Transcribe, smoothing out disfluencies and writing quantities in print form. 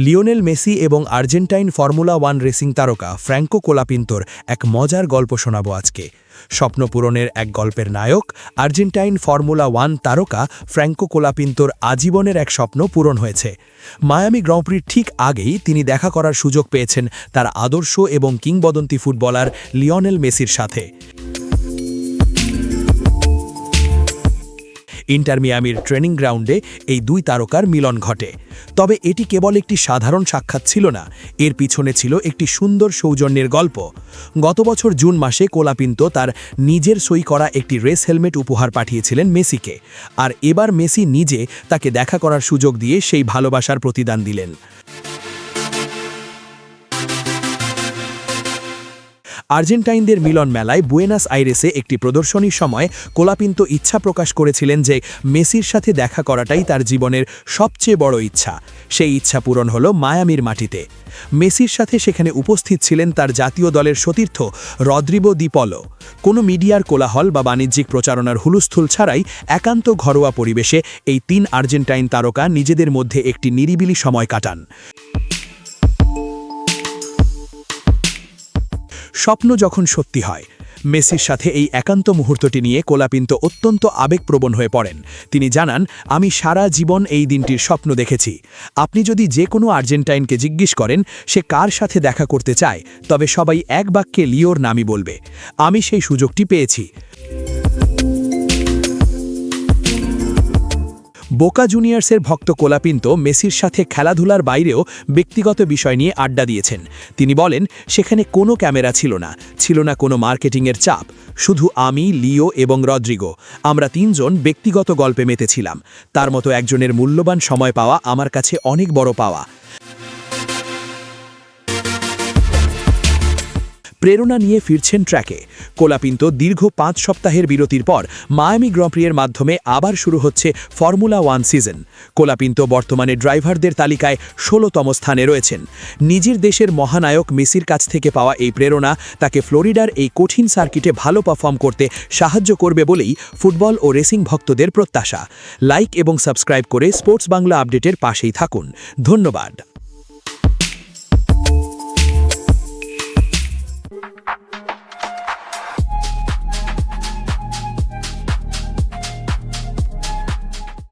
Lionel Messi এবং Argentine formula 1 racing তারকা Franco কোলাপিন্তোর এক মজার গল্প শোনাব আজকে। স্বপ্ন পূরণের এক গল্পের নায়ক আর্জেন্টাইন ফর্মুলা 1 তারকা ফ্র্যাঙ্কো কোলাপিন্তোর আজীবনের এক স্বপ্ন পূরণ হয়েছে। মায়ামি গ্র্যাঁ-প্রির ঠিক আগেই তিনি দেখা করার সুযোগ পেয়েছেন তার আদর্শ এবং কিংবদন্তি ফুটবলার লিওনেল মেসির সাথে। ইন্টার মিয়ামির ট্রেনিং গ্রাউন্ডে এই দুই তারকার মিলন ঘটে। তবে এটি কেবল একটি সাধারণ সাক্ষাৎ ছিল না, এর পিছনে ছিল একটি সুন্দর সৌজন্যের গল্প। গত বছর জুন মাসে কোলাপিন্তো তার নিজের সই করা একটি রেস হেলমেট উপহার পাঠিয়েছিলেন মেসিকে, আর এবার মেসি নিজে তাকে দেখা করার সুযোগ দিয়ে সেই ভালোবাসার প্রতিদান দিলেন। আর্জেন্টাইনদের মিলন মেলায় বুয়েনাস আইরেসে একটি প্রদর্শনীর সময় কোলাপিন্তো ইচ্ছা প্রকাশ করেছিলেন যে মেসির সাথে দেখা করাটাই তার জীবনের সবচেয়ে বড় ইচ্ছা। সেই ইচ্ছা পূরণ হল মায়ামির মাটিতে। মেসির সাথে সেখানে উপস্থিত ছিলেন তার জাতীয় দলের সতীর্থ রদ্রিগো দি পলো। কোনো মিডিয়ার কোলাহল বা বাণিজ্যিক প্রচারণার হুলস্থুল ছাড়াই একান্ত ঘরোয়া পরিবেশে এই তিন আর্জেন্টাইন তারকা নিজেদের মধ্যে একটি নিরিবিলি সময় কাটান। স্বপ্ন যখন সত্যি হয়, মেসির সাথে এই একান্ত মুহূর্তটি নিয়ে কোলাপিন্তো অত্যন্ত আবেগপ্রবণ হয়ে পড়েন। তিনি জানান, আমি সারা জীবন এই দিনটির স্বপ্ন দেখেছি। আপনি যদি যে কোনো আর্জেন্টাইনকে জিজ্ঞেস করেন সে কার সাথে দেখা করতে চায়, তবে সবাই এক বাক্যে লিওর নামই বলবে। আমি সেই সুযোগটি পেয়েছি। বোকা জুনিয়র্সের ভক্ত কোলাপিন্তো মেসির সাথে খেলাধুলার বাইরেও ব্যক্তিগত বিষয় নিয়ে আড্ডা দিয়েছেন। তিনি বলেন, সেখানে কোনো ক্যামেরা ছিল না কোনো মার্কেটিংয়ের চাপ, শুধু আমি, লিও এবং রদ্রিগো। আমরা তিনজন ব্যক্তিগত গল্পে মেতেছিলাম। তার মতো একজনের মূল্যবান সময় পাওয়া আমার কাছে অনেক বড় পাওয়া। প্রেরণা নিয়ে ফিরছেন ট্র্যাকে। কোলাপিন্তো দীর্ঘ 5 সপ্তাহের বিরতির পর মায়ামি গ্র্যাঁ-প্রির মাধ্যমে আবার শুরু হচ্ছে ফর্মুলা 1 সিজন। কোলাপিন্তো বর্তমানে ড্রাইভারদের তালিকায় 16তম স্থানে রয়েছেন। নিজের দেশের মহানায়ক মেসির কাছ থেকে পাওয়া এই প্রেরণা তাকে ফ্লোরিডার এই কঠিন সার্কিটে ভালো পারফর্ম করতে সাহায্য করবে বলেই ফুটবল ও রেসিং ভক্তদের প্রত্যাশা। লাইক এবং সাবস্ক্রাইব করে স্পোর্টস বাংলা আপডেটের পাশেই থাকুন। ধন্যবাদ।